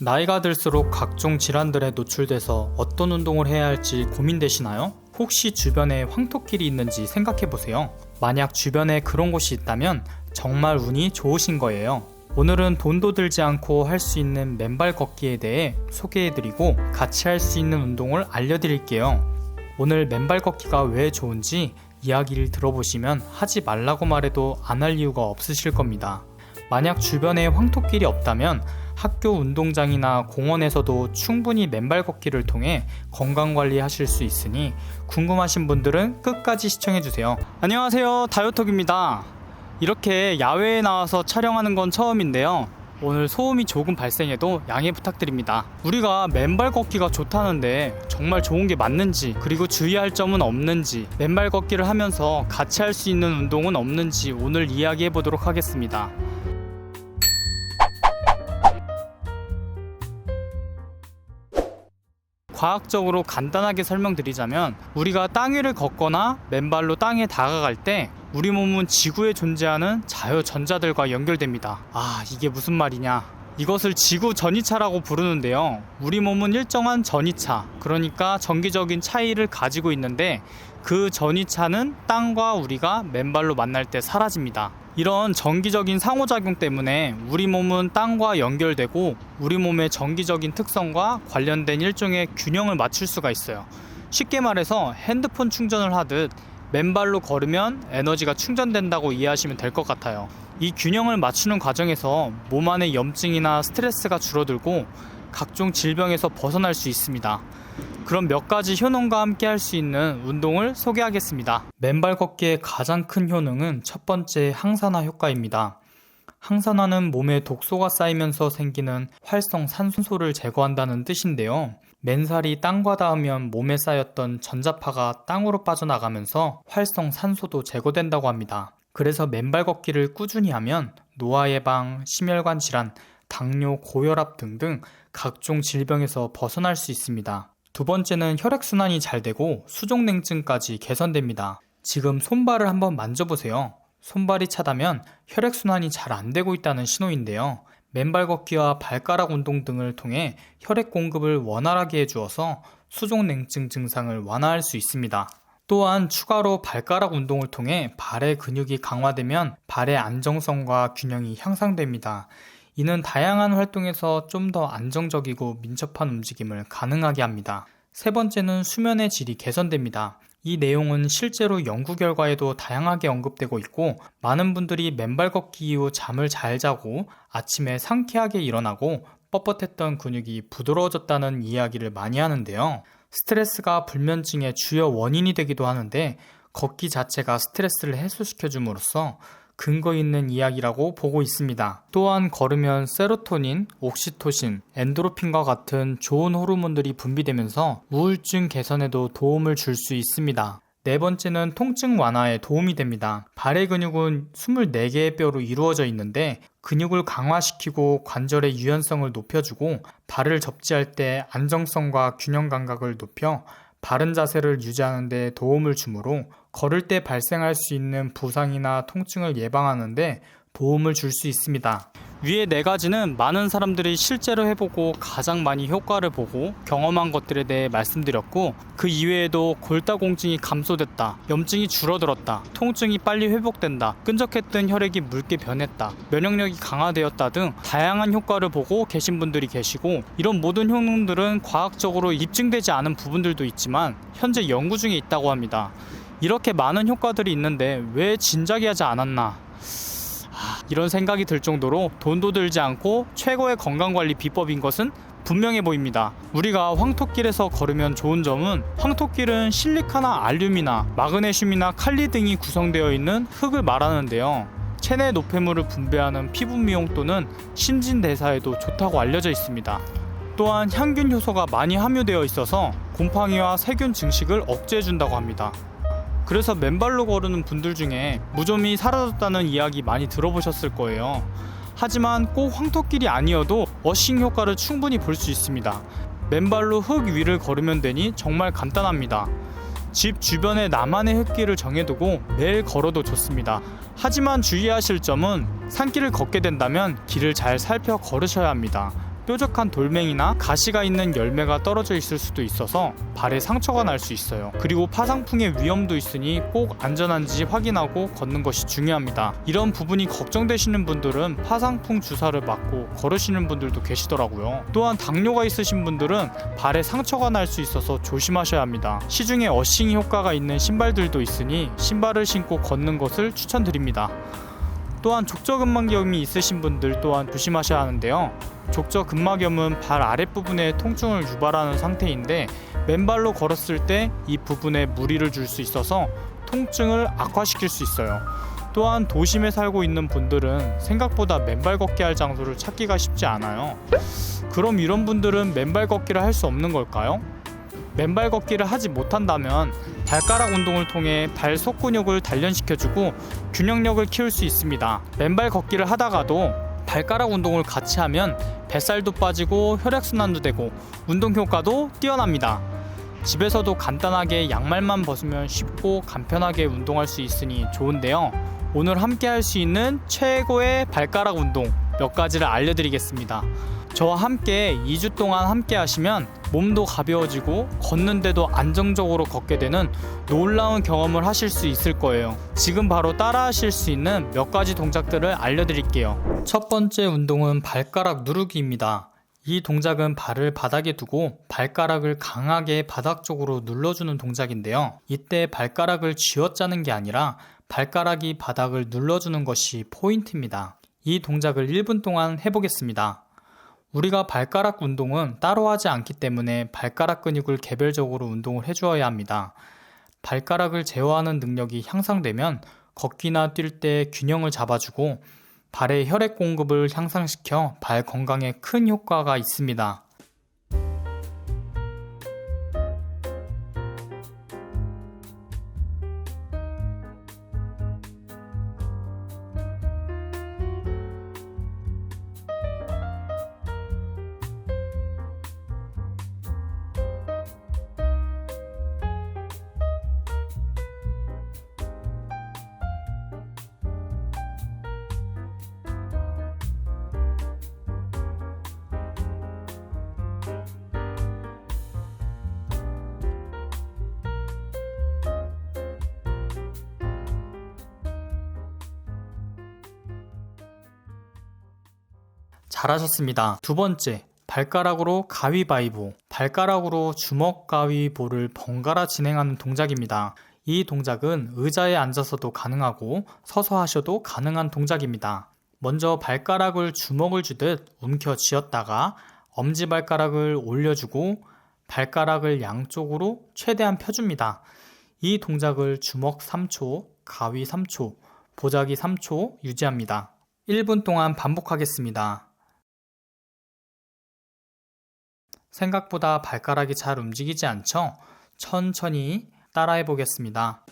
나이가 들수록 각종 질환들에 노출돼서 어떤 운동을 해야 할지 고민되시나요? 혹시 주변에 황토길이 있는지 생각해보세요. 만약 주변에 그런 곳이 있다면 정말 운이 좋으신 거예요. 오늘은 돈도 들지 않고 할 수 있는 맨발 걷기에 대해 소개해드리고 같이 할 수 있는 운동을 알려드릴게요. 오늘 맨발 걷기가 왜 좋은지 이야기를 들어보시면 하지 말라고 말해도 안 할 이유가 없으실 겁니다. 만약 주변에 황토길이 없다면 학교 운동장이나 공원에서도 충분히 맨발 걷기를 통해 건강관리 하실 수 있으니 궁금하신 분들은 끝까지 시청해주세요. 안녕하세요, 다이어톡입니다. 이렇게 야외에 나와서 촬영하는 건 처음인데요, 오늘 소음이 조금 발생해도 양해 부탁드립니다. 우리가 맨발 걷기가 좋다는데 정말 좋은 게 맞는지, 그리고 주의할 점은 없는지, 맨발 걷기를 하면서 같이 할 수 있는 운동은 없는지 오늘 이야기해 보도록 하겠습니다. 과학적으로 간단하게 설명드리자면, 우리가 땅 위를 걷거나 맨발로 땅에 다가갈 때 우리 몸은 지구에 존재하는 자유전자들과 연결됩니다. 이게 무슨 말이냐? 이것을 지구 전이차라고 부르는데요, 우리 몸은 일정한 전이차, 그러니까 정기적인 차이를 가지고 있는데 그 전이차는 땅과 우리가 맨발로 만날 때 사라집니다. 이런 정기적인 상호작용 때문에 우리 몸은 땅과 연결되고 우리 몸의 정기적인 특성과 관련된 일종의 균형을 맞출 수가 있어요. 쉽게 말해서 핸드폰 충전을 하듯 맨발로 걸으면 에너지가 충전된다고 이해하시면 될 것 같아요. 이 균형을 맞추는 과정에서 몸 안의 염증이나 스트레스가 줄어들고 각종 질병에서 벗어날 수 있습니다. 그럼 몇 가지 효능과 함께 할 수 있는 운동을 소개하겠습니다. 맨발 걷기의 가장 큰 효능은 첫 번째 항산화 효과입니다. 항산화는 몸에 독소가 쌓이면서 생기는 활성 산소를 제거한다는 뜻인데요, 맨살이 땅과 닿으면 몸에 쌓였던 전자파가 땅으로 빠져나가면서 활성 산소도 제거된다고 합니다. 그래서 맨발 걷기를 꾸준히 하면 노화 예방, 심혈관 질환, 당뇨, 고혈압 등등 각종 질병에서 벗어날 수 있습니다. 두 번째는 혈액순환이 잘 되고 수족냉증까지 개선됩니다. 지금 손발을 한번 만져보세요. 손발이 차다면 혈액순환이 잘 안 되고 있다는 신호인데요, 맨발 걷기와 발가락 운동 등을 통해 혈액 공급을 원활하게 해주어서 수족냉증 증상을 완화할 수 있습니다. 또한 추가로 발가락 운동을 통해 발의 근육이 강화되면 발의 안정성과 균형이 향상됩니다. 이는 다양한 활동에서 좀 더 안정적이고 민첩한 움직임을 가능하게 합니다. 세 번째는 수면의 질이 개선됩니다. 이 내용은 실제로 연구 결과에도 다양하게 언급되고 있고, 많은 분들이 맨발 걷기 이후 잠을 잘 자고 아침에 상쾌하게 일어나고 뻣뻣했던 근육이 부드러워졌다는 이야기를 많이 하는데요, 스트레스가 불면증의 주요 원인이 되기도 하는데 걷기 자체가 스트레스를 해소시켜줌으로써 근거 있는 이야기라고 보고 있습니다. 또한 걸으면 세로토닌, 옥시토신, 엔도르핀과 같은 좋은 호르몬들이 분비되면서 우울증 개선에도 도움을 줄 수 있습니다. 네 번째는 통증 완화에 도움이 됩니다. 발의 근육은 24개의 뼈로 이루어져 있는데 근육을 강화시키고 관절의 유연성을 높여주고 발을 접지할 때 안정성과 균형 감각을 높여 바른 자세를 유지하는 데 도움을 주므로 걸을 때 발생할 수 있는 부상이나 통증을 예방하는 데 도움을 줄 수 있습니다. 위의 네 가지는 많은 사람들이 실제로 해보고 가장 많이 효과를 보고 경험한 것들에 대해 말씀드렸고, 그 이외에도 골다공증이 감소됐다, 염증이 줄어들었다, 통증이 빨리 회복된다, 끈적했던 혈액이 묽게 변했다, 면역력이 강화되었다 등 다양한 효과를 보고 계신 분들이 계시고, 이런 모든 효능들은 과학적으로 입증되지 않은 부분들도 있지만 현재 연구 중에 있다고 합니다. 이렇게 많은 효과들이 있는데 왜 진작에 하지 않았나, 이런 생각이 들 정도로 돈도 들지 않고 최고의 건강관리 비법인 것은 분명해 보입니다. 우리가 황토길에서 걸으면 좋은 점은, 황토길은 실리카나 알륨이나 마그네슘이나 칼리 등이 구성되어 있는 흙을 말하는데요, 체내 노폐물을 분배하는 피부 미용 또는 신진대사에도 좋다고 알려져 있습니다. 또한 향균 효소가 많이 함유되어 있어서 곰팡이와 세균 증식을 억제해준다고 합니다. 그래서 맨발로 걸으는 분들 중에 무좀이 사라졌다는 이야기 많이 들어보셨을 거예요. 하지만 꼭 황토길이 아니어도 워싱 효과를 충분히 볼 수 있습니다. 맨발로 흙 위를 걸으면 되니 정말 간단합니다. 집 주변에 나만의 흙길을 정해두고 매일 걸어도 좋습니다. 하지만 주의하실 점은 산길을 걷게 된다면 길을 잘 살펴 걸으셔야 합니다. 뾰족한 돌멩이나 가시가 있는 열매가 떨어져 있을 수도 있어서 발에 상처가 날 수 있어요. 그리고 파상풍의 위험도 있으니 꼭 안전한지 확인하고 걷는 것이 중요합니다. 이런 부분이 걱정되시는 분들은 파상풍 주사를 맞고 걸으시는 분들도 계시더라고요. 또한 당뇨가 있으신 분들은 발에 상처가 날 수 있어서 조심하셔야 합니다. 시중에 어싱 효과가 있는 신발들도 있으니 신발을 신고 걷는 것을 추천드립니다. 또한 족저근막염이 있으신 분들 또한 조심하셔야 하는데요. 족저근막염은 발 아랫부분에 통증을 유발하는 상태인데 맨발로 걸었을 때 이 부분에 무리를 줄 수 있어서 통증을 악화시킬 수 있어요. 또한 도심에 살고 있는 분들은 생각보다 맨발 걷기 할 장소를 찾기가 쉽지 않아요. 그럼 이런 분들은 맨발 걷기를 할 수 없는 걸까요? 맨발 걷기를 하지 못한다면 발가락 운동을 통해 발 속근육을 단련시켜주고 균형력을 키울 수 있습니다. 맨발 걷기를 하다가도 발가락 운동을 같이 하면 뱃살도 빠지고 혈액순환도 되고 운동 효과도 뛰어납니다. 집에서도 간단하게 양말만 벗으면 쉽고 간편하게 운동할 수 있으니 좋은데요. 오늘 함께 할 수 있는 최고의 발가락 운동 몇 가지를 알려드리겠습니다. 저와 함께 2주 동안 함께 하시면 몸도 가벼워지고 걷는데도 안정적으로 걷게 되는 놀라운 경험을 하실 수 있을 거예요. 지금 바로 따라 하실 수 있는 몇 가지 동작들을 알려드릴게요. 첫 번째 운동은 발가락 누르기입니다. 이 동작은 발을 바닥에 두고 발가락을 강하게 바닥 쪽으로 눌러주는 동작인데요. 이때 발가락을 쥐어짜는 게 아니라 발가락이 바닥을 눌러주는 것이 포인트입니다. 이 동작을 1분 동안 해보겠습니다. 우리가 발가락 운동은 따로 하지 않기 때문에 발가락 근육을 개별적으로 운동을 해주어야 합니다. 발가락을 제어하는 능력이 향상되면 걷기나 뛸 때 균형을 잡아주고 발의 혈액 공급을 향상시켜 발 건강에 큰 효과가 있습니다. 잘하셨습니다. 두 번째, 발가락으로 가위바위보. 발가락으로 주먹 가위보를 번갈아 진행하는 동작입니다. 이 동작은 의자에 앉아서도 가능하고 서서 하셔도 가능한 동작입니다. 먼저 발가락을 주먹을 쥐듯 움켜 쥐었다가 엄지발가락을 올려주고 발가락을 양쪽으로 최대한 펴줍니다. 이 동작을 주먹 3초, 가위 3초, 보자기 3초 유지합니다. 1분 동안 반복하겠습니다. 생각보다 발가락이 잘 움직이지 않죠? 천천히 따라해 보겠습니다.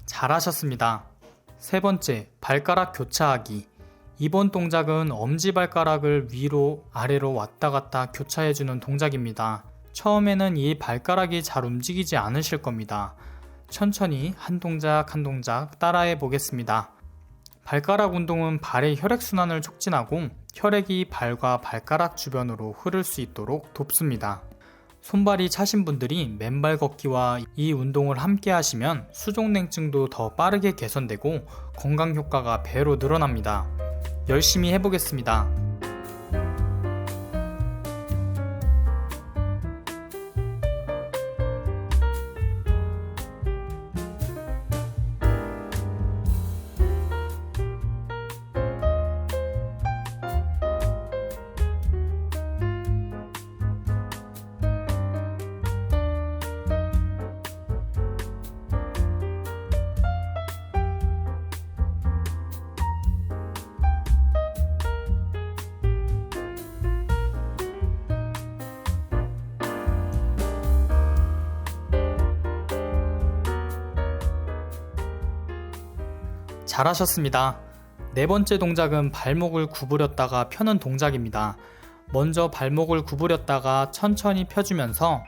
잘하셨습니다. 세 번째, 발가락 교차하기. 이번 동작은 엄지발가락을 위로 아래로 왔다 갔다 교차해주는 동작입니다. 처음에는 이 발가락이 잘 움직이지 않으실 겁니다. 천천히 한 동작 한 동작 따라해 보겠습니다. 발가락 운동은 발의 혈액순환을 촉진하고 혈액이 발과 발가락 주변으로 흐를 수 있도록 돕습니다. 손발이 차신 분들이 맨발 걷기와 이 운동을 함께 하시면 수족냉증도 더 빠르게 개선되고 건강 효과가 배로 늘어납니다. 열심히 해보겠습니다. 잘하셨습니다. 네 번째 동작은 발목을 구부렸다가 펴는 동작입니다. 먼저 발목을 구부렸다가 천천히 펴주면서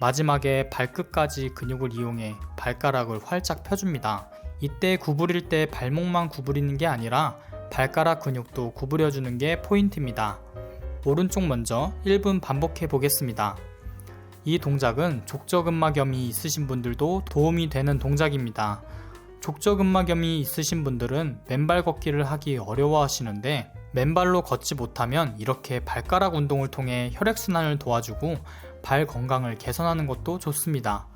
마지막에 발끝까지 근육을 이용해 발가락을 활짝 펴줍니다. 이때 구부릴 때 발목만 구부리는 게 아니라 발가락 근육도 구부려주는 게 포인트입니다. 오른쪽 먼저 1분 반복해 보겠습니다. 이 동작은 족저근막염이 있으신 분들도 도움이 되는 동작입니다. 족저근막염이 있으신 분들은 맨발 걷기를 하기 어려워하시는데 맨발로 걷지 못하면 이렇게 발가락 운동을 통해 혈액순환을 도와주고 발 건강을 개선하는 것도 좋습니다.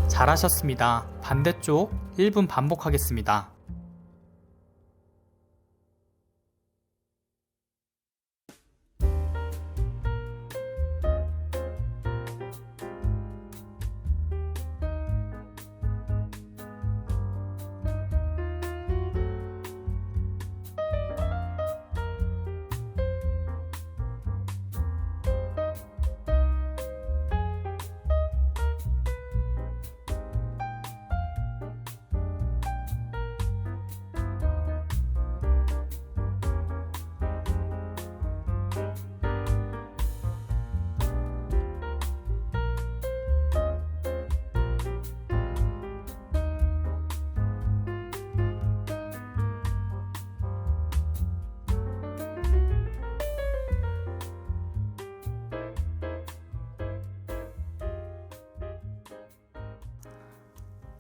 잘하셨습니다. 반대쪽 1분 반복하겠습니다.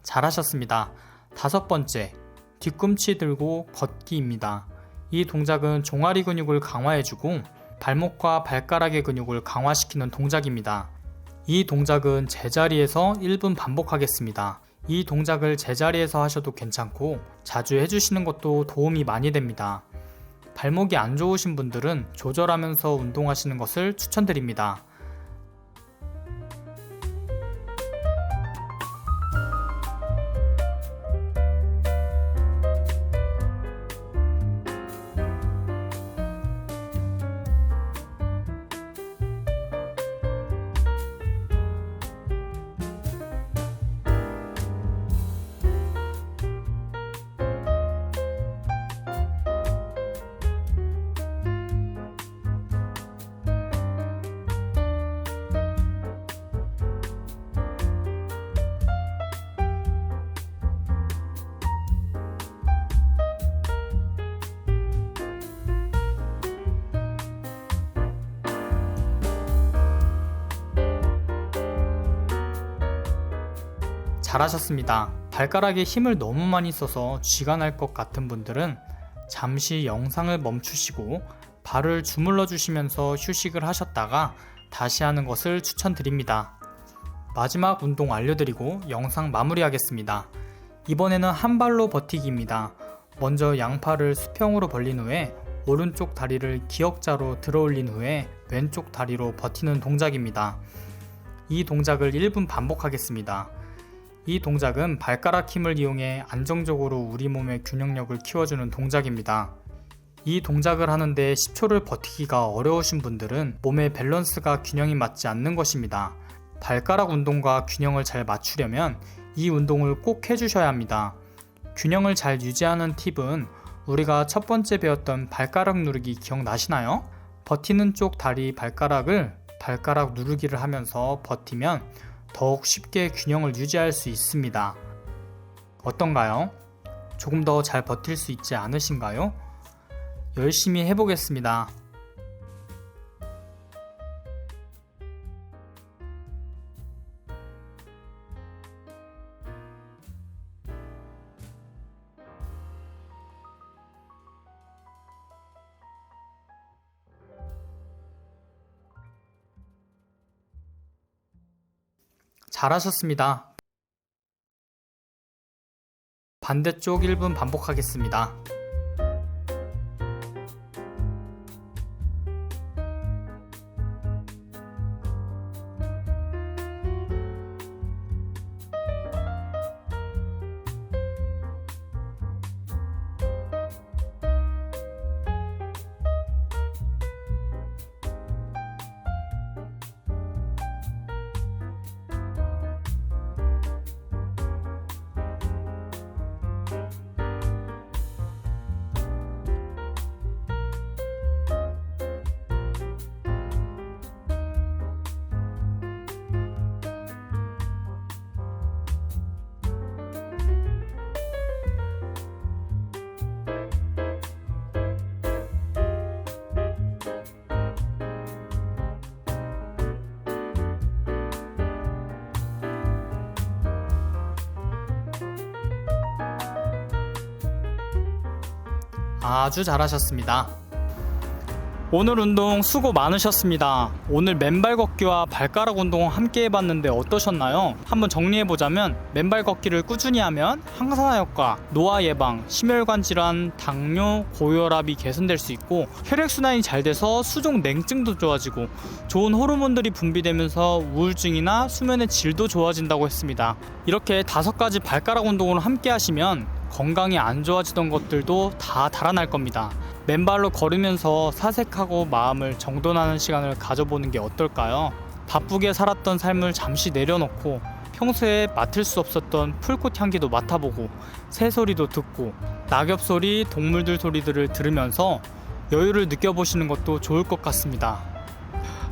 잘하셨습니다. 다섯 번째, 뒤꿈치 들고 걷기입니다. 이 동작은 종아리 근육을 강화해주고 발목과 발가락의 근육을 강화시키는 동작입니다. 이 동작은 제자리에서 1분 반복하겠습니다. 이 동작을 제자리에서 하셔도 괜찮고 자주 해주시는 것도 도움이 많이 됩니다. 발목이 안 좋으신 분들은 조절하면서 운동하시는 것을 추천드립니다. 잘하셨습니다. 발가락에 힘을 너무 많이 써서 쥐가 날 것 같은 분들은 잠시 영상을 멈추시고 발을 주물러 주시면서 휴식을 하셨다가 다시 하는 것을 추천드립니다. 마지막 운동 알려드리고 영상 마무리하겠습니다. 이번에는 한 발로 버티기입니다. 먼저 양팔을 수평으로 벌린 후에 오른쪽 다리를 기역자로 들어 올린 후에 왼쪽 다리로 버티는 동작입니다. 이 동작을 1분 반복하겠습니다. 이 동작은 발가락 힘을 이용해 안정적으로 우리 몸의 균형력을 키워주는 동작입니다. 이 동작을 하는데 10초를 버티기가 어려우신 분들은 몸의 밸런스가 균형이 맞지 않는 것입니다. 발가락 운동과 균형을 잘 맞추려면 이 운동을 꼭 해주셔야 합니다. 균형을 잘 유지하는 팁은 우리가 첫 번째 배웠던 발가락 누르기 기억나시나요? 버티는 쪽 다리 발가락을 발가락 누르기를 하면서 버티면 더욱 쉽게 균형을 유지할 수 있습니다. 어떤가요? 조금 더 잘 버틸 수 있지 않으신가요? 열심히 해보겠습니다. 잘하셨습니다. 반대쪽 1분 반복하겠습니다. 아주 잘하셨습니다. 오늘 운동 수고 많으셨습니다. 오늘 맨발 걷기와 발가락 운동 함께 해봤는데 어떠셨나요? 한번 정리해보자면 맨발 걷기를 꾸준히 하면 항산화 효과, 노화 예방, 심혈관 질환, 당뇨, 고혈압이 개선될 수 있고 혈액순환이 잘 돼서 수족 냉증도 좋아지고 좋은 호르몬들이 분비되면서 우울증이나 수면의 질도 좋아진다고 했습니다. 이렇게 5가지 발가락 운동을 함께 하시면 건강이 안 좋아지던 것들도 다 달아날 겁니다. 맨발로 걸으면서 사색하고 마음을 정돈하는 시간을 가져보는 게 어떨까요? 바쁘게 살았던 삶을 잠시 내려놓고 평소에 맡을 수 없었던 풀꽃 향기도 맡아보고 새소리도 듣고 낙엽 소리, 동물들 소리들을 들으면서 여유를 느껴보시는 것도 좋을 것 같습니다.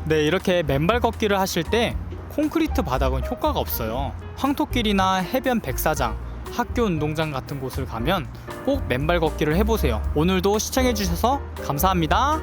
네, 이렇게 맨발 걷기를 하실 때 콘크리트 바닥은 효과가 없어요. 황토길이나 해변 백사장, 학교 운동장 같은 곳을 가면 꼭 맨발 걷기를 해보세요. 오늘도 시청해주셔서 감사합니다.